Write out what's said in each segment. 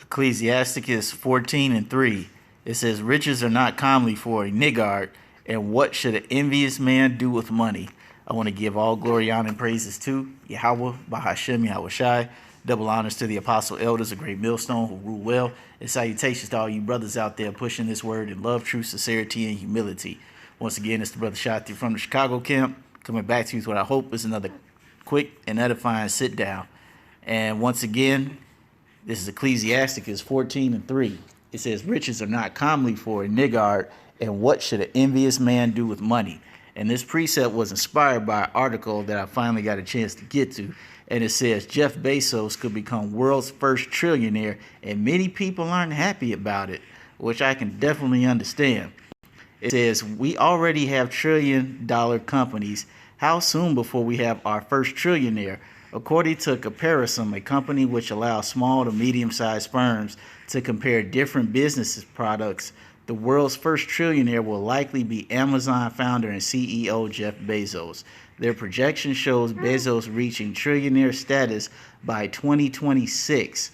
Ecclesiasticus 14:3. It says, riches are not comely for a niggard, and what should an envious man do with money? I want to give all glory, honor, and praises to Yahweh, Bahashem, Yahweh Shai. Double honors to the apostle elders, a great millstone who rule well. And salutations to all you brothers out there pushing this word in love, truth, sincerity, and humility. Once again, it's the brother Shati from the Chicago camp, coming back to you with what I hope is another quick and edifying sit down. And once again, this is Ecclesiasticus 14:3. It says, riches are not comely for a niggard, and what should an envious man do with money? And this precept was inspired by an article that I finally got a chance to get to. And it says, Jeff Bezos could become world's first trillionaire, and many people aren't happy about it, which I can definitely understand. It says, we already have trillion-dollar companies. How soon before we have our first trillionaire? According to Comparison, a company which allows small to medium-sized firms to compare different business products, the world's first trillionaire will likely be Amazon founder and CEO Jeff Bezos. Their projection shows Bezos reaching trillionaire status by 2026.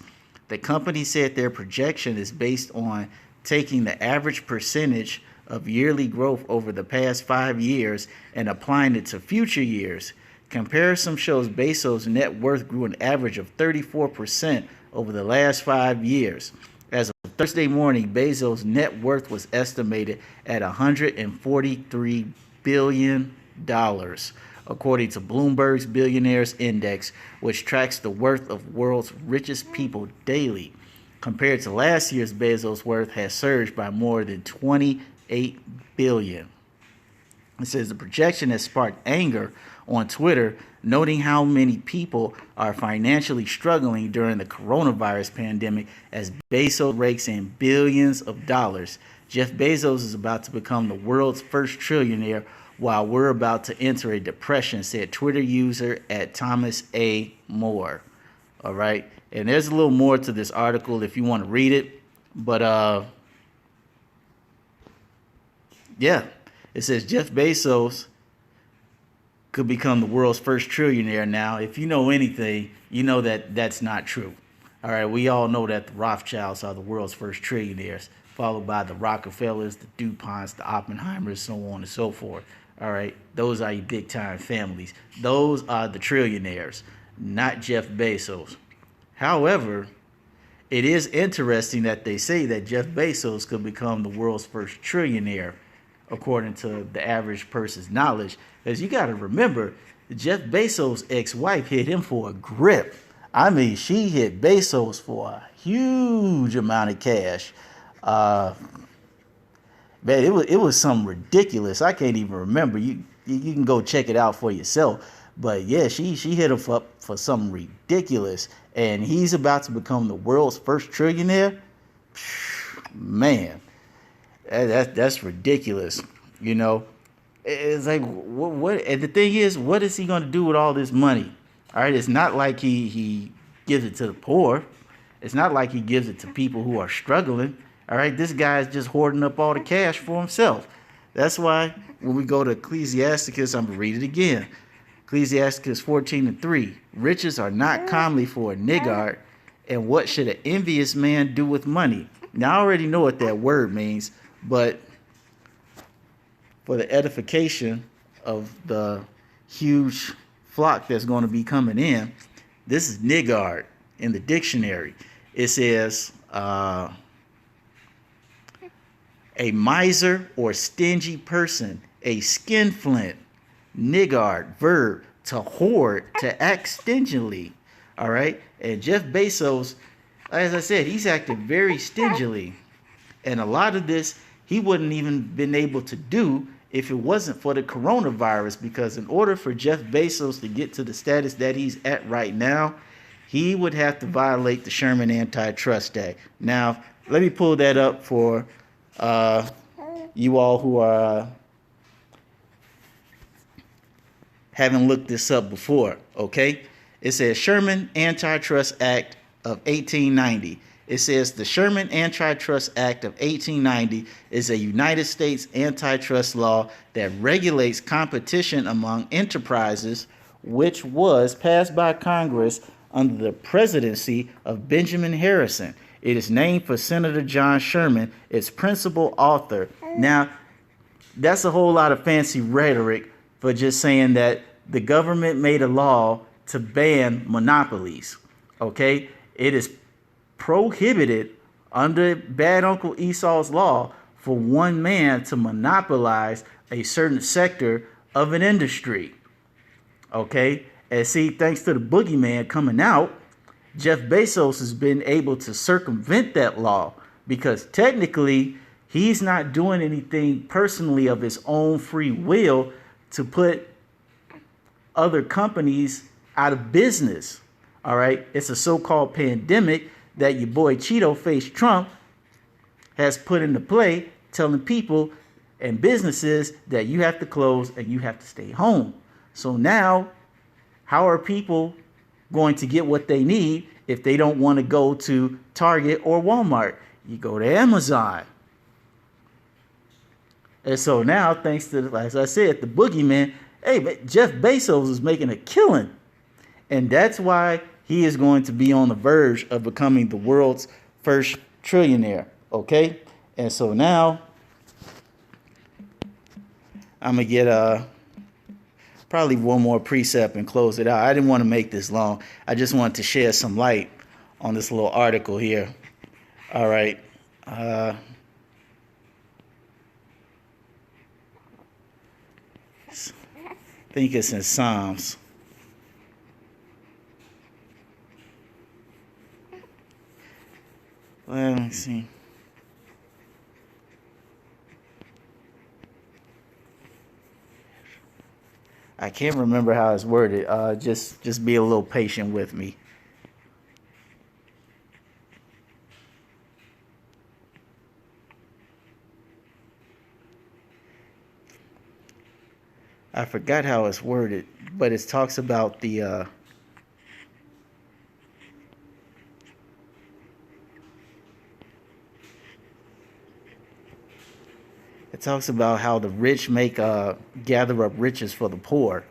The company said their projection is based on taking the average percentage of yearly growth over the past 5 years and applying it to future years. Comparison shows Bezos' net worth grew an average of 34% over the last 5 years. As of Thursday morning, Bezos' net worth was estimated at $143 billion, according to Bloomberg's Billionaires Index, which tracks the worth of world's richest people daily. Compared to last year's, Bezos' worth has surged by more than $28 billion. It says the projection has sparked anger on Twitter, noting how many people are financially struggling during the coronavirus pandemic as Bezos rakes in billions of dollars. Jeff Bezos is about to become the world's first trillionaire while we're about to enter a depression, said Twitter user at Thomas A. Moore. All right. And there's a little more to this article if you want to read it. But yeah, it says Jeff Bezos could become the world's first trillionaire. Now, if you know anything, you know that that's not true. All right, we all know that the Rothschilds are the world's first trillionaires, followed by the Rockefellers, the DuPonts, the Oppenheimers, so on and so forth. All right, those are your big-time families. Those are the trillionaires, not Jeff Bezos. However, it is interesting that they say that Jeff Bezos could become the world's first trillionaire, according to the average person's knowledge. Because you got to remember, Jeff Bezos' ex-wife hit him for a grip. I mean, she hit Bezos for a huge amount of cash. Man, it was something ridiculous. I can't even remember. You can go check it out for yourself. But yeah, she hit him up for something ridiculous. And he's about to become the world's first trillionaire. Man, that's ridiculous. You know, it's like what? And the thing is, what is he going to do with all this money? All right, it's not like he gives it to the poor. It's not like he gives it to people who are struggling. All right, this guy is just hoarding up all the cash for himself. That's why when we go to Ecclesiasticus, I'm going to read it again. Ecclesiasticus 14:3. Riches are not comely for a niggard, and what should an envious man do with money? Now, I already know what that word means, but for the edification of the huge flock that's going to be coming in, this is niggard in the dictionary. It says a miser or stingy person, a skinflint. Niggard, verb, to hoard, to act stingily. All right. And Jeff Bezos, as I said, he's acting very stingily. And a lot of this he wouldn't even been able to do if it wasn't for the coronavirus, because in order for Jeff Bezos to get to the status that he's at right now, he would have to violate the Sherman Antitrust Act. Now, let me pull that up for you all who are haven't looked this up before, okay? It says Sherman Antitrust Act of 1890. It says the Sherman Antitrust Act of 1890 is a United States antitrust law that regulates competition among enterprises, which was passed by Congress under the presidency of Benjamin Harrison. It is named for Senator John Sherman, its principal author. Now, that's a whole lot of fancy rhetoric for just saying that the government made a law to ban monopolies. Okay? It is prohibited under Bad Uncle Esau's law for one man to monopolize a certain sector of an industry. Okay? And see, thanks to the boogeyman coming out, Jeff Bezos has been able to circumvent that law because technically he's not doing anything personally of his own free will to put other companies out of business. All right. It's a so-called pandemic that your boy Cheeto Face Trump has put into play, telling people and businesses that you have to close and you have to stay home. So now, how are people going to get what they need if they don't want to go to Target or Walmart? You go to Amazon. And so now, thanks to, as I said, the boogeyman, hey, but Jeff Bezos is making a killing. And that's why he is going to be on the verge of becoming the world's first trillionaire. Okay? And so now, I'm going to get probably one more precept and close it out. I didn't want to make this long. I just wanted to shed some light on this little article here. All right. I think it's in Psalms. Well, let me see. I can't remember how it's worded. Just be a little patient with me. I forgot how it's worded, but it talks about the it talks about how the rich make gather up riches for the poor.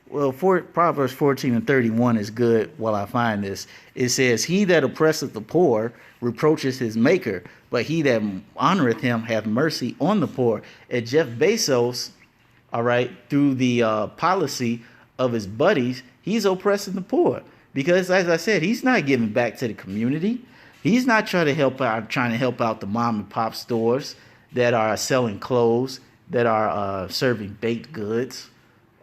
Well, Proverbs 14:31 is good while I find this. It says, he that oppresseth the poor reproaches his maker, but he that honoreth him hath mercy on the poor. And Jeff Bezos, all right, through the policy of his buddies, he's oppressing the poor. Because, as I said, he's not giving back to the community. He's not trying to help out the mom and pop stores that are selling clothes, that are serving baked goods,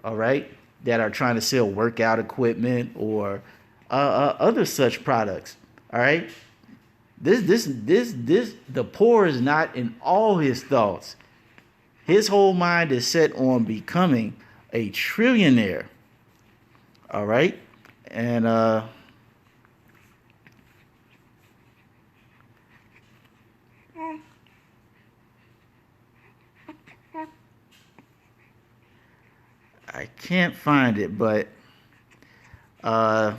all right, that are trying to sell workout equipment or other such products. All right, the poor is not in all his thoughts. His whole mind is set on becoming a trillionaire. All right. And I can't find it, but I'm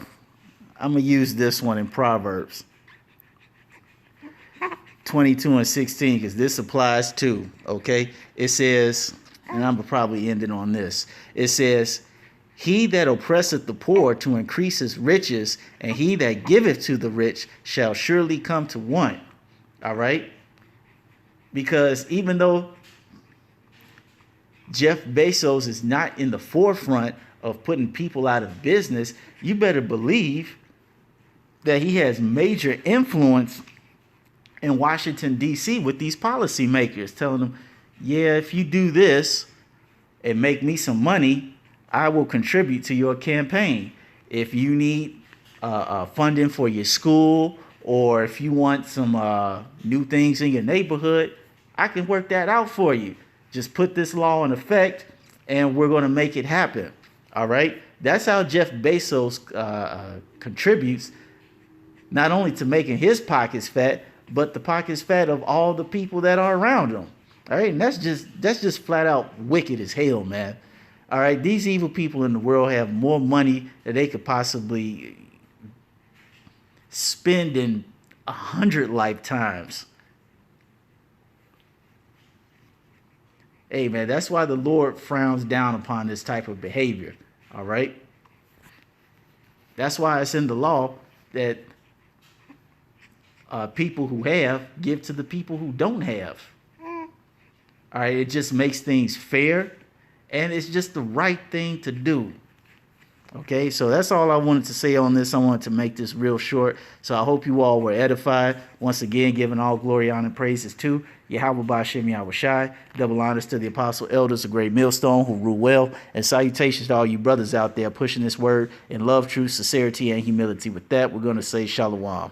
gonna use this one in Proverbs 22:16 because this applies too. Okay, it says, and I'm gonna probably end it on this. It says, he that oppresseth the poor to increase his riches, and he that giveth to the rich shall surely come to want. All right? Because even though Jeff Bezos is not in the forefront of putting people out of business, you better believe that he has major influence in Washington, D.C. with these policymakers, telling them, yeah, if you do this and make me some money, I will contribute to your campaign. If you need funding for your school, or if you want some new things in your neighborhood, I can work that out for you. Just put this law in effect, and we're going to make it happen. All right? That's how Jeff Bezos contributes, not only to making his pockets fat, but the pockets fat of all the people that are around him. All right? And that's just flat out wicked as hell, man. All right, these evil people in the world have more money that they could possibly spend in 100 lifetimes. Hey, man, that's why the Lord frowns down upon this type of behavior. All right. That's why it's in the law that people who have give to the people who don't have. All right. It just makes things fair, and it's just the right thing to do. Okay, so that's all I wanted to say on this. I wanted to make this real short. So I hope you all were edified. Once again, giving all glory, honor, and praises to Yahweh Ba'Shem Yahweh Shai. Double honors to the apostle elders, a great millstone who rule well. And salutations to all you brothers out there pushing this word in love, truth, sincerity, and humility. With that, we're going to say shalom.